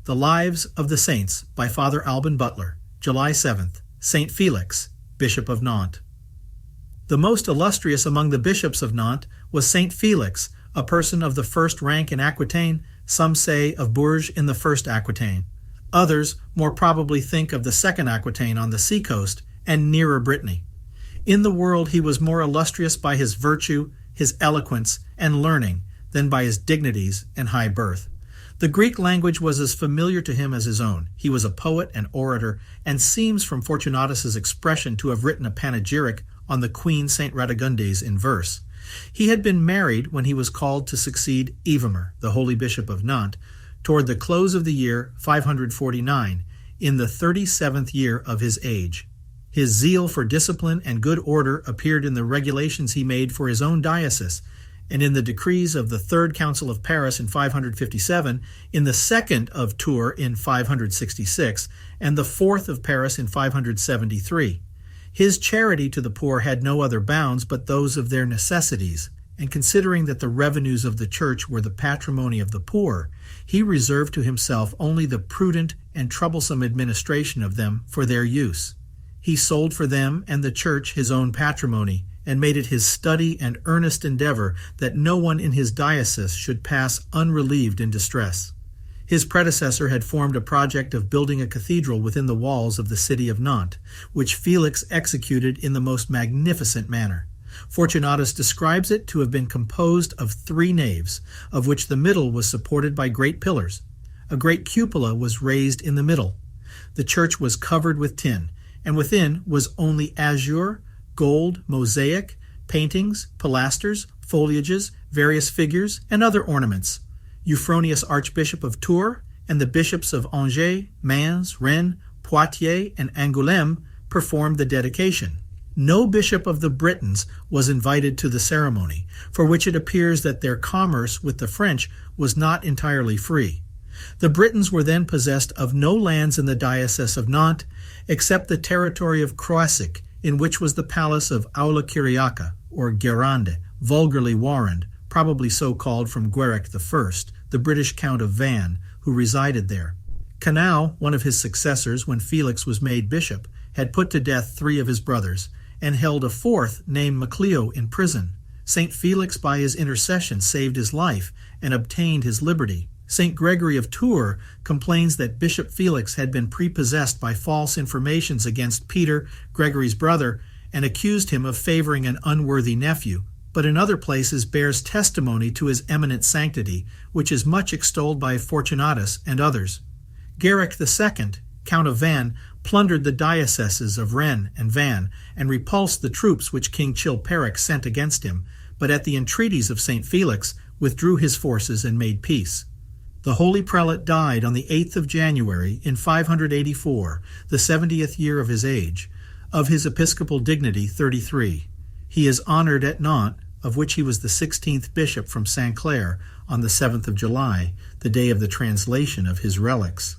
The Lives of the Saints by Father Alban Butler, July 7th, St. Felix, Bishop of Nantes. The most illustrious among the bishops of Nantes was St. Felix, a person of the first rank in Aquitaine, some say of Bourges in the first Aquitaine. Others more probably think of the second Aquitaine on the seacoast and nearer Brittany. In the world he was more illustrious by his virtue, his eloquence, and learning than by his dignities and high birth. The Greek language was as familiar to him as his own. He was a poet and orator, and seems from Fortunatus's expression to have written a panegyric on the Queen St. Radegundes in verse. He had been married when he was called to succeed Evomer, the holy bishop of Nantes, toward the close of the year 549, in the 37th year of his age. His zeal for discipline and good order appeared in the regulations he made for his own diocese, and in the decrees of the Third Council of Paris in 557, in the Second of Tours in 566, and the Fourth of Paris in 573. His charity to the poor had no other bounds but those of their necessities, and considering that the revenues of the Church were the patrimony of the poor, he reserved to himself only the prudent and troublesome administration of them for their use. He sold for them and the Church his own patrimony, and made it his study and earnest endeavor that no one in his diocese should pass unrelieved in distress. His predecessor had formed a project of building a cathedral within the walls of the city of Nantes, which Felix executed in the most magnificent manner. Fortunatus describes it to have been composed of 3 naves, of which the middle was supported by great pillars. A great cupola was raised in the middle. The church was covered with tin, and within was only azure, gold, mosaic, paintings, pilasters, foliages, various figures, and other ornaments. Euphronius, Archbishop of Tours, and the bishops of Angers, Mans, Rennes, Poitiers, and Angoulême performed the dedication. No bishop of the Britons was invited to the ceremony, for which it appears that their commerce with the French was not entirely free. The Britons were then possessed of no lands in the diocese of Nantes, except the territory of Croisic, in which was the palace of Aula Kyriaca, or Guérande, vulgarly Warrand, probably so called from Guéric I, the British Count of Vannes, who resided there. Canau, one of his successors when Felix was made bishop, had put to death 3 of his brothers, and held a 4th named MacLeod in prison. St. Felix by his intercession saved his life and obtained his liberty. St. Gregory of Tours complains that Bishop Felix had been prepossessed by false informations against Peter, Gregory's brother, and accused him of favoring an unworthy nephew, but in other places bears testimony to his eminent sanctity, which is much extolled by Fortunatus and others. Guéric II, Count of Vannes, plundered the dioceses of Rennes and Vannes, and repulsed the troops which King Chilperic sent against him, but at the entreaties of St. Felix withdrew his forces and made peace. The holy prelate died on the 8th of January in 584, the 70th year of his age, of his episcopal dignity 33. He is honored at Nantes, of which he was the 16th bishop from Saint Clair, on the 7th of July, the day of the translation of his relics.